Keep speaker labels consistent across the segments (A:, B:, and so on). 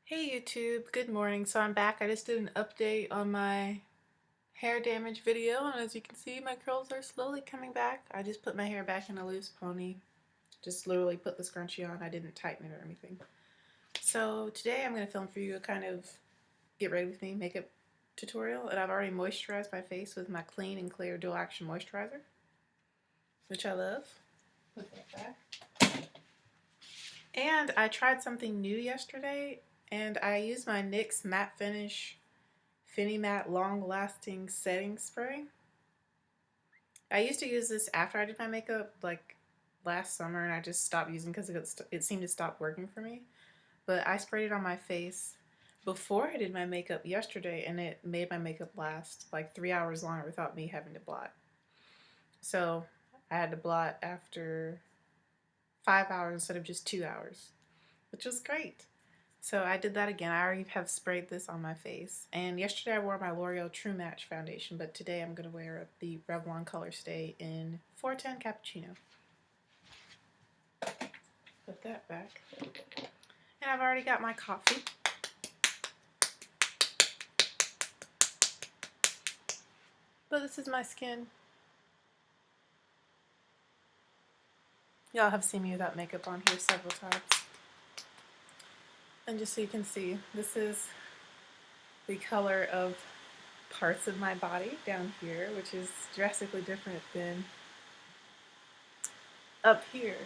A: Hey YouTube, good morning. So I'm back. I just did an update on my hair damage video, and as you can see, my curls are slowly coming back. I just put my hair back in a loose pony. Just literally put the scrunchie on. I didn't tighten it or anything. So today I'm going to film for you a kind of get ready with me makeup tutorial, and I've already moisturized my face with my Clean and Clear Dual Action Moisturizer, which I love. Put that back. And I tried something new yesterday, and I used my NYX Matte Finish Finny Matte Long Lasting Setting Spray. I used to use this after I did my makeup, like last summer, and I just stopped using because it seemed to stop working for me. But I sprayed it on my face before I did my makeup yesterday, and it made my makeup last like 3 hours longer without me having to blot. So I had to blot after 5 hours instead of just 2 hours, which was great. So I did that again. I already have sprayed this on my face. And yesterday I wore my L'Oreal True Match foundation, but today I'm going to wear the Revlon Color Stay in 410 Cappuccino. Put that back. And I've already got my coffee. But this is my skin. Y'all have seen me without makeup on here several times. And just so you can see, this is the color of parts of my body down here, which is drastically different than up here.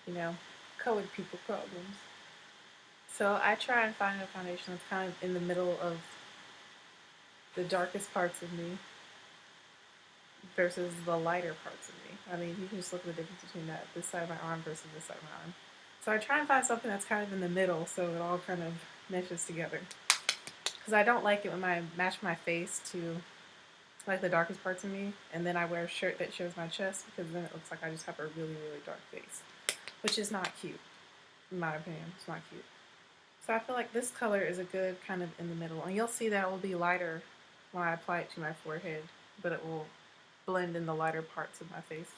A: You know, colored people problems. So I try and find a foundation that's kind of in the middle of the darkest parts of me versus the lighter parts of me. I mean, you can just look at the difference between this side of my arm versus this side of my arm. So I try and find something that's kind of in the middle so it all kind of meshes together. Because I don't like it when I match my face to like the darkest parts of me and then I wear a shirt that shows my chest, because then it looks like I just have a really, really dark face. Which is not cute, in my opinion. It's not cute. So I feel like this color is a good kind of in the middle. And you'll see that it will be lighter when I apply it to my forehead, but it will blend in the lighter parts of my face.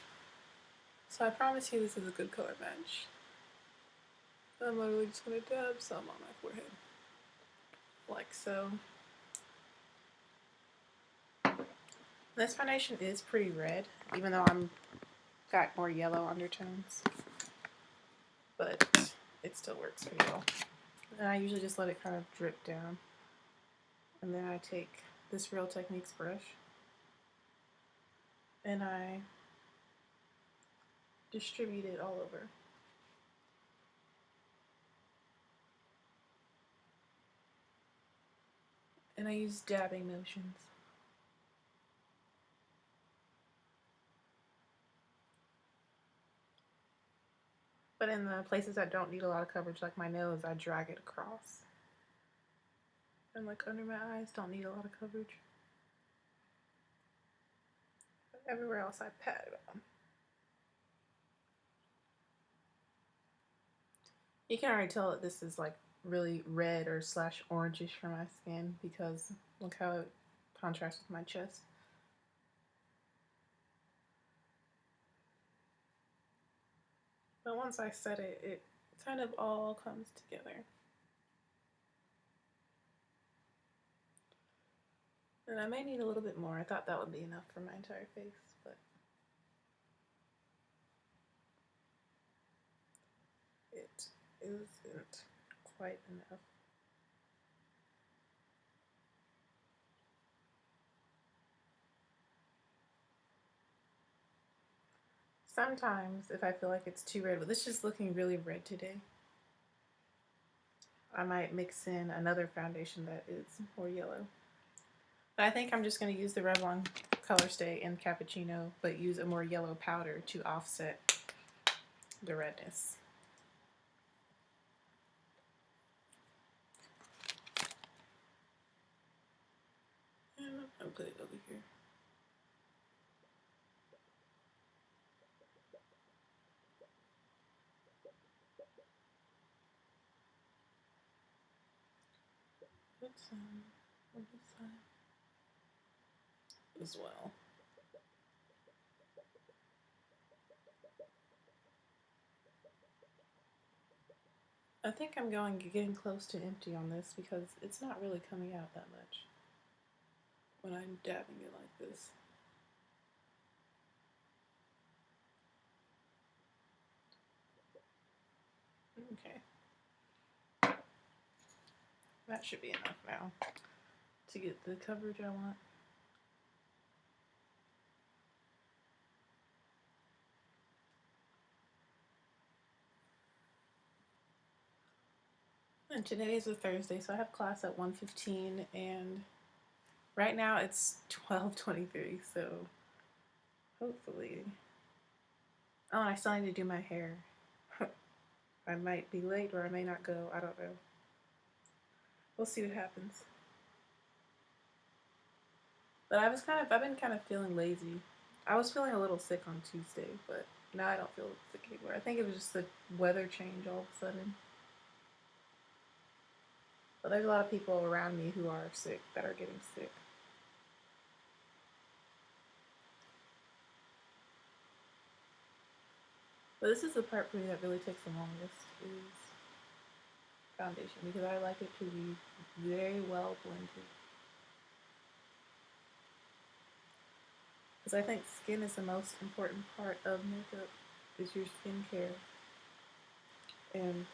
A: So I promise you this is a good color match. I'm literally just going to dab some on my forehead. Like so. This foundation is pretty red, even though I'm got more yellow undertones. But it still works pretty well. And I usually just let it kind of drip down. And then I take this Real Techniques brush and I distribute it all over. And I use dabbing motions. But in the places that don't need a lot of coverage, like my nose, I drag it across. And like under my eyes, don't need a lot of coverage. But everywhere else, I pat it on. You can already tell that this is like really red or slash orangish for my skin, because look how it contrasts with my chest. But once I set it, it kind of all comes together. And I may need a little bit more. I thought that would be enough for my entire face, but it isn't quite enough. Sometimes, if I feel like it's too red, but this is looking really red today, I might mix in another foundation that is more yellow. But I think I'm just going to use the Revlon Color Stay in Cappuccino, but use a more yellow powder to offset the redness. And I'll put it over here. Put some on this side as well. I think I'm getting close to empty on this because it's not really coming out that much when I'm dabbing it like this. Okay. That should be enough now to get the coverage I want. And today is a Thursday, so I have class at 1:15, and right now it's 12:23, so hopefully. Oh, and I still need to do my hair. I might be late or I may not go. I don't know. We'll see what happens. But I've been kind of feeling lazy. I was feeling a little sick on Tuesday, but now I don't feel sick anymore. I think it was just the weather change all of a sudden. But there's a lot of people around me who are sick, that are getting sick. But this is the part for me that really takes the longest, is foundation, because I like it to be very well blended. Because I think skin is the most important part of makeup, is your skincare and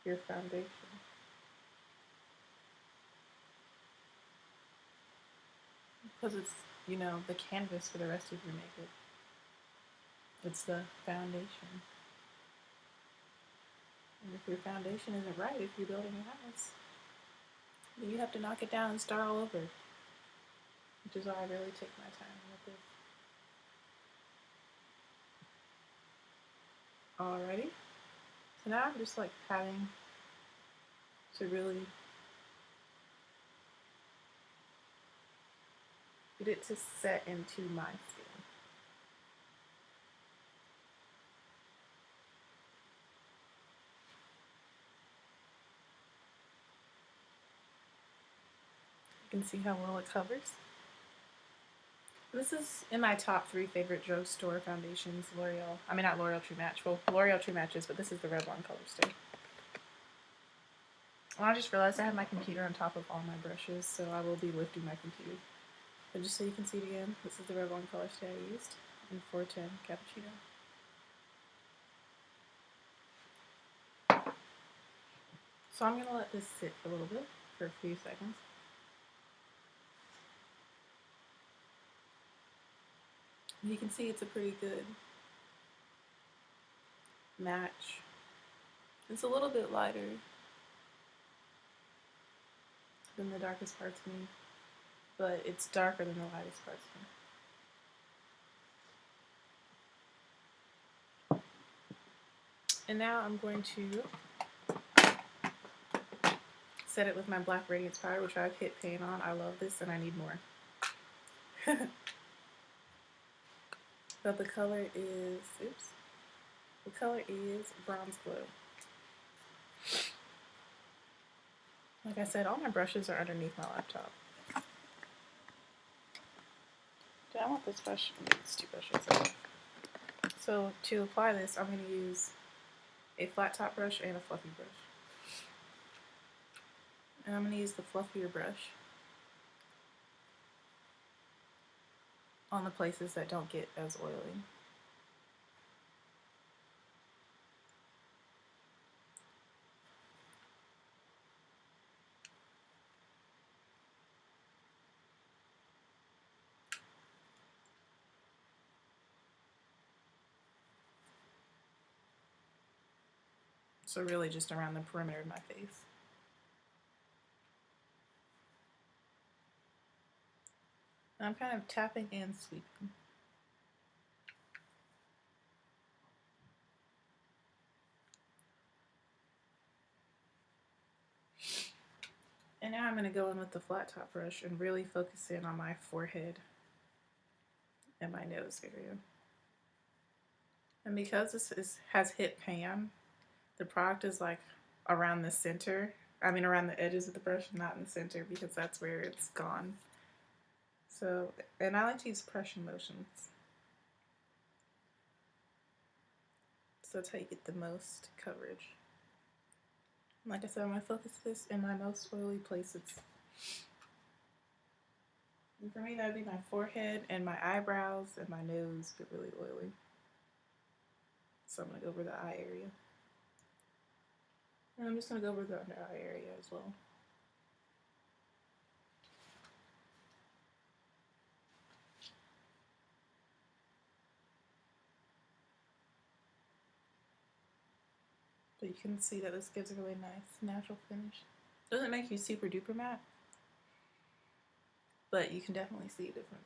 A: your foundation. Because it's, you know, the canvas for the rest of your makeup. It's the foundation. And if your foundation isn't right, if you're building a house, then you have to knock it down and start all over. Which is why I really take my time with this. Alrighty. So now I'm just like patting to really get it to set into my skin. You can see how well it covers. This is in my top 3 favorite drugstore foundations, L'Oreal. I mean, not L'Oreal True Match. Well, L'Oreal True Matches, but this is the Revlon Color Stay. And I just realized I have my computer on top of all my brushes, so I will be lifting my computer. But just so you can see it again, this is the Revlon Color Stay I used in 410 Cappuccino. So I'm going to let this sit for a little bit, for a few seconds. And you can see it's a pretty good match. It's a little bit lighter than the darkest parts of me, but it's darker than the lightest parts of me. And now I'm going to set it with my Black Radiance powder, which I've hit pan on. I love this and I need more. But the color is, the color is Bronze Glow. Like I said, all my brushes are underneath my laptop. Do I want this brush? It's 2 brushes. So to apply this, I'm going to use a flat top brush and a fluffy brush. And I'm going to use the fluffier brush on the places that don't get as oily. So really just around the perimeter of my face. And I'm kind of tapping and sweeping. And now I'm going to go in with the flat top brush and really focus in on my forehead and my nose area. And because this has hit pan, the product is like around the center. I mean around the edges of the brush, not in the center, because that's where it's gone. So, and I like to use pressure motions. So that's how you get the most coverage. Like I said, I'm going to focus this in my most oily places. And for me, that would be my forehead and my eyebrows, and my nose get really oily. So I'm going to go over the eye area. And I'm just going to go over the under eye area as well. But you can see that this gives a really nice natural finish. Doesn't make you super duper matte, but you can definitely see a difference.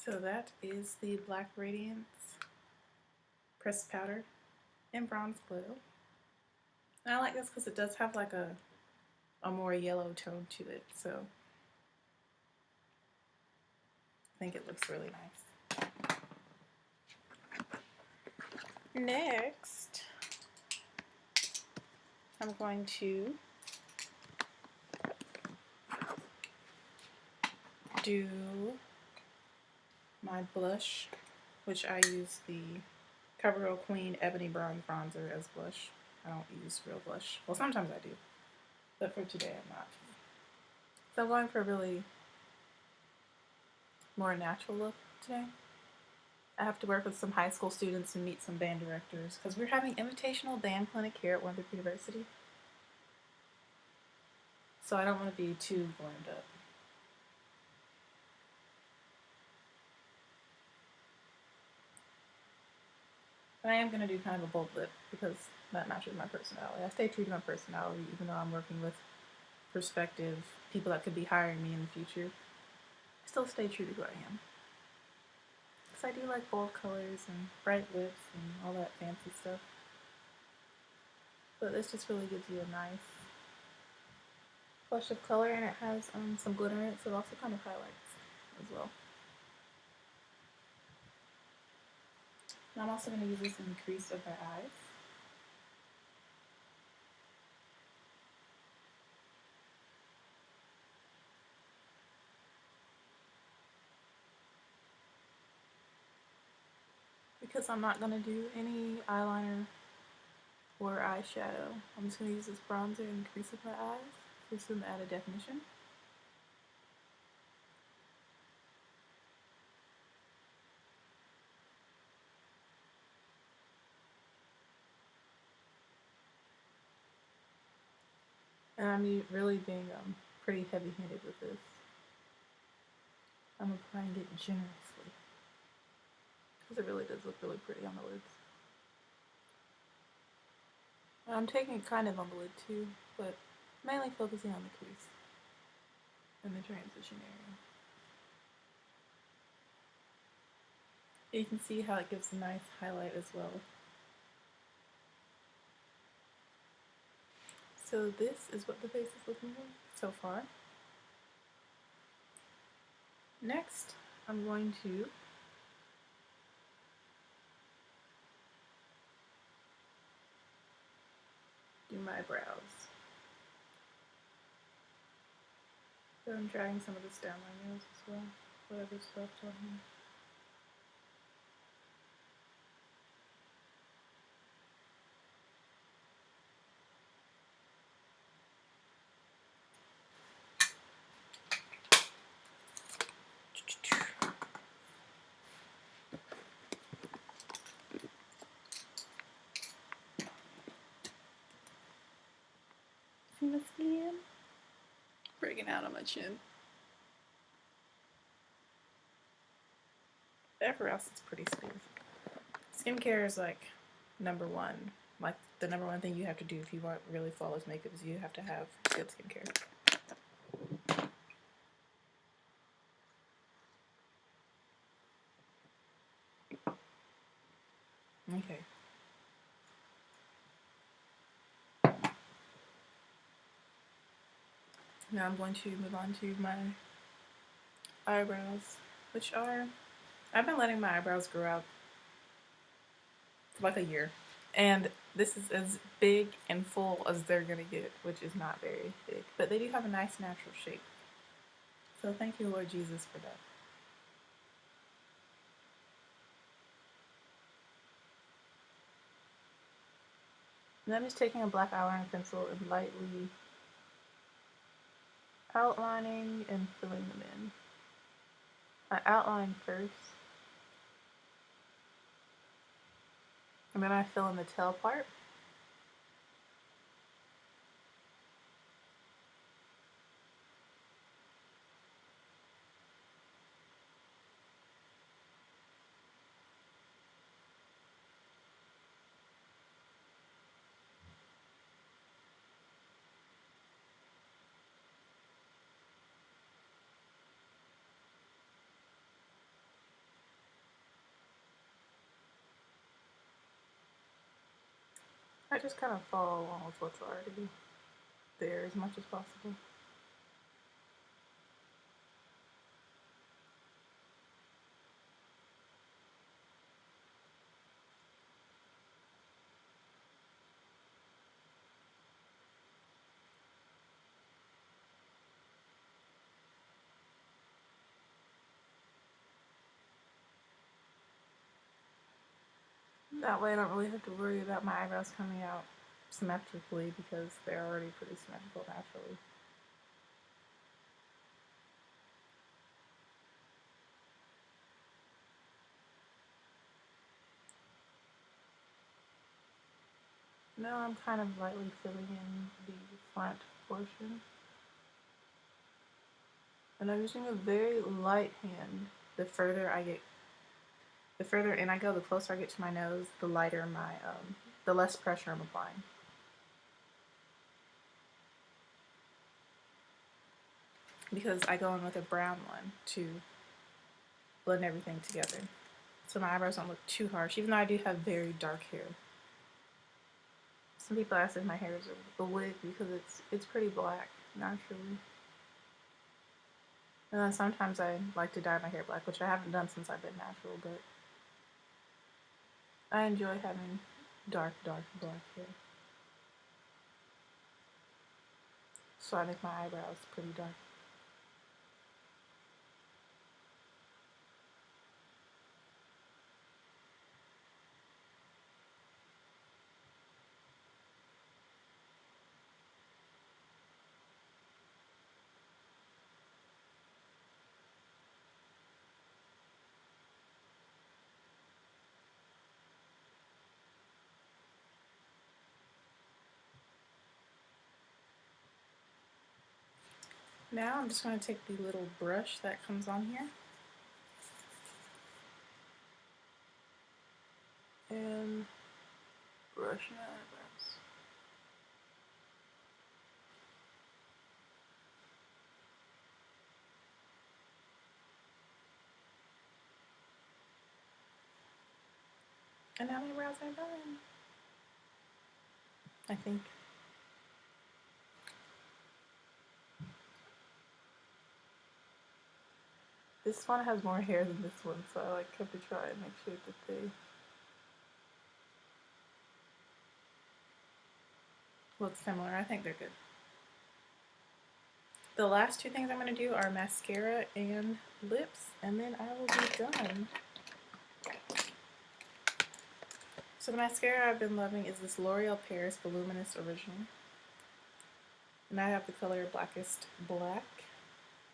A: So that is the Black Radiance pressed powder in bronze glow. And I like this because it does have like a more yellow tone to it, so I think it looks really nice. Next, I'm going to do my blush, which I use the CoverGirl Queen Ebony Bronze Bronzer as blush. I don't use real blush. Well, sometimes I do, but for today I'm not. So I'm going for a really more natural look today. I have to work with some high school students and meet some band directors because we're having invitational band clinic here at Winthrop University. So I don't want to be too glammed up. But I am going to do kind of a bold lip because that matches my personality. I stay true to my personality even though I'm working with prospective people that could be hiring me in the future. I still stay true to who I am. Because I do like bold colors and bright lips and all that fancy stuff. But this just really gives you a nice flush of color, and it has some glitter in it, so it also kind of highlights as well. And I'm also going to use this in the crease of my eyes. Because I'm not going to do any eyeliner or eyeshadow, I'm just going to use this bronzer in the crease of my eyes for some added definition. And I'm really being pretty heavy-handed with this. I'm applying it generously because it really does look really pretty on the lids. And I'm taking it kind of on the lid too, but mainly focusing on the crease and the transition area. You can see how it gives a nice highlight as well. So this is what the face is looking like so far. Next, I'm going to do my brows. So I'm dragging some of this down my nose as well, whatever's left on here. See my skin? Breaking out on my chin. Everywhere else is pretty smooth. Skincare is like number one. Like the number one thing you have to do if you want really flawless makeup is you have to have good skincare. Okay. Now I'm going to move on to my eyebrows, which are, I've been letting my eyebrows grow out like a year. And this is as big and full as they're gonna get, which is not very big. But they do have a nice natural shape. So thank you, Lord Jesus, for that. And I'm just taking a black eyeliner pencil and lightly outlining and filling them in. I outline first, and then I fill in the tail part. I just kind of follow along with what's already there as much as possible. That way I don't really have to worry about my eyebrows coming out symmetrically because they're already pretty symmetrical naturally. Now I'm kind of lightly filling in the front portion. And I'm using a very light hand. The further in I go, the closer I get to my nose, the lighter the less pressure I'm applying. Because I go in with a brown one to blend everything together. So my eyebrows don't look too harsh, even though I do have very dark hair. Some people ask if my hair is a wig because it's pretty black, naturally. And then sometimes I like to dye my hair black, which I haven't done since I've been natural, but I enjoy having dark black hair. So I make my eyebrows pretty dark. Now I'm just going to take the little brush that comes on here and brush my eyebrows. And now my brows are done, I think. This one has more hair than this one, so I like have to try and make sure that they look similar. I think they're good. The last two things I'm going to do are mascara and lips, and then I will be done. So the mascara I've been loving is this L'Oreal Paris Voluminous Original. And I have the color Blackest Black.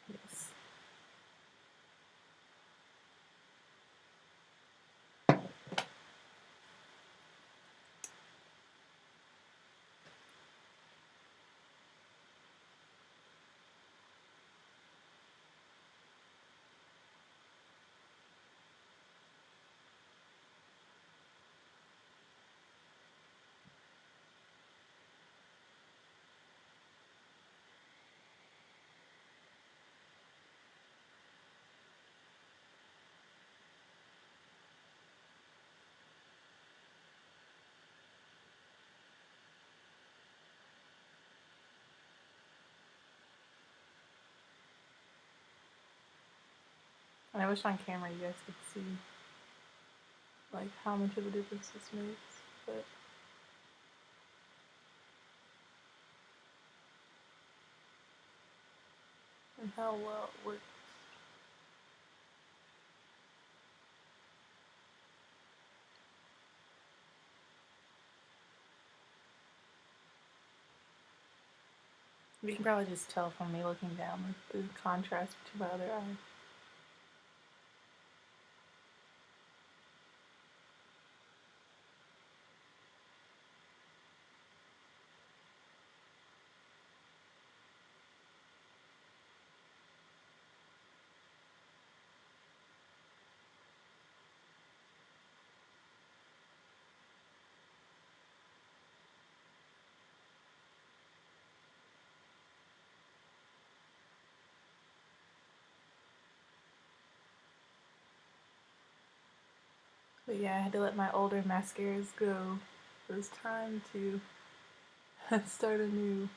A: Yes. And I wish on camera you guys could see like how much of a difference this makes, but and how well it works. You can probably just tell from me looking down like, the contrast to my other eye. But yeah, I had to let my older mascaras go. It was time to start anew.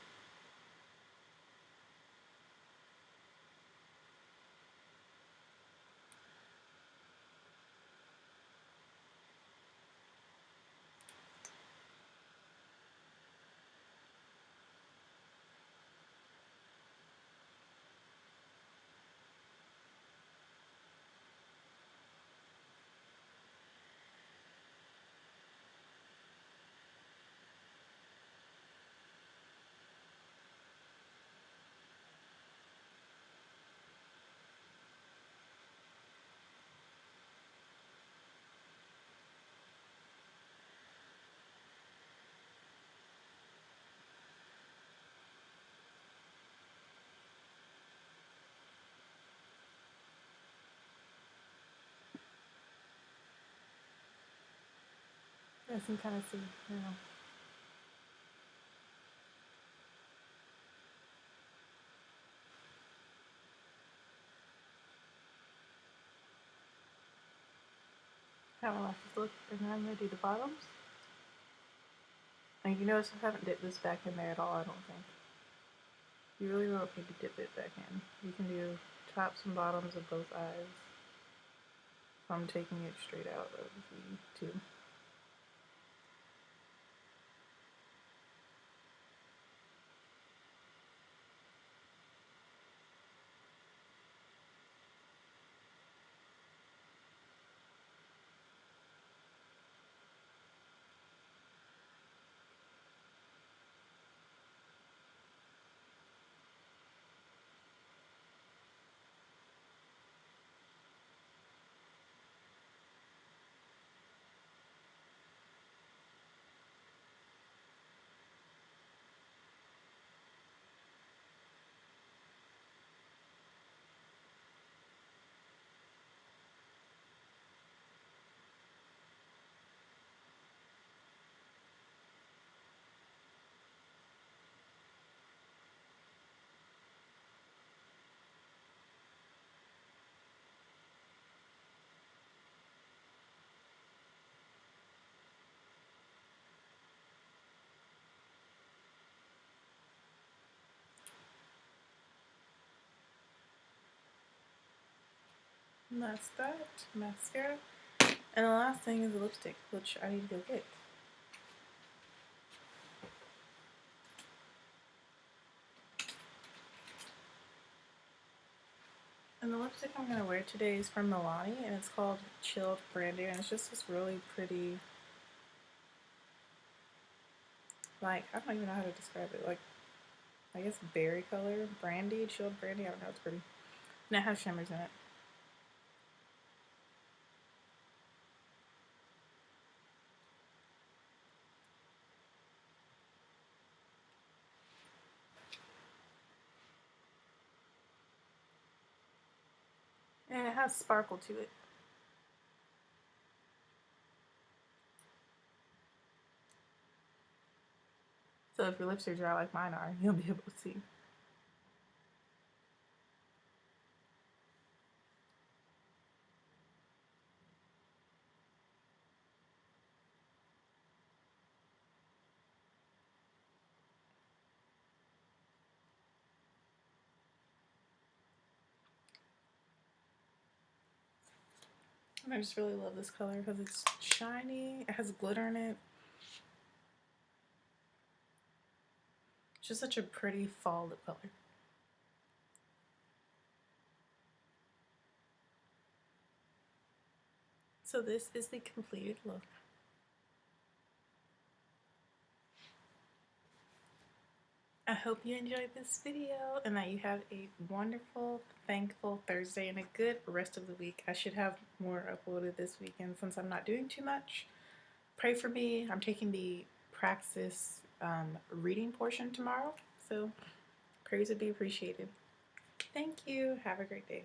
A: I can kind of see, you know. How my lashes look, and then I'm gonna do the bottoms. And you notice I haven't dipped this back in there at all, I don't think. You really don't need to dip it back in. You can do tops and bottoms of both eyes. I'm taking it straight out of the tube. And that's that. Mascara. And the last thing is the lipstick, which I need to go get. And the lipstick I'm going to wear today is from Milani, and it's called Chilled Brandy, and it's just this really pretty, like, I don't even know how to describe it, like, I guess berry color, brandy, chilled brandy, I don't know, it's pretty. And it has shimmers in it. And it has sparkle to it. So if your lips are dry like mine are, you'll be able to see. And I just really love this color because it's shiny, it has glitter in it. It's just such a pretty fall lip color. So this is the completed look. I hope you enjoyed this video and that you have a wonderful, thankful Thursday and a good rest of the week. I should have more uploaded this weekend since I'm not doing too much. Pray for me. I'm taking the Praxis reading portion tomorrow, so prayers would be appreciated. Thank you. Have a great day.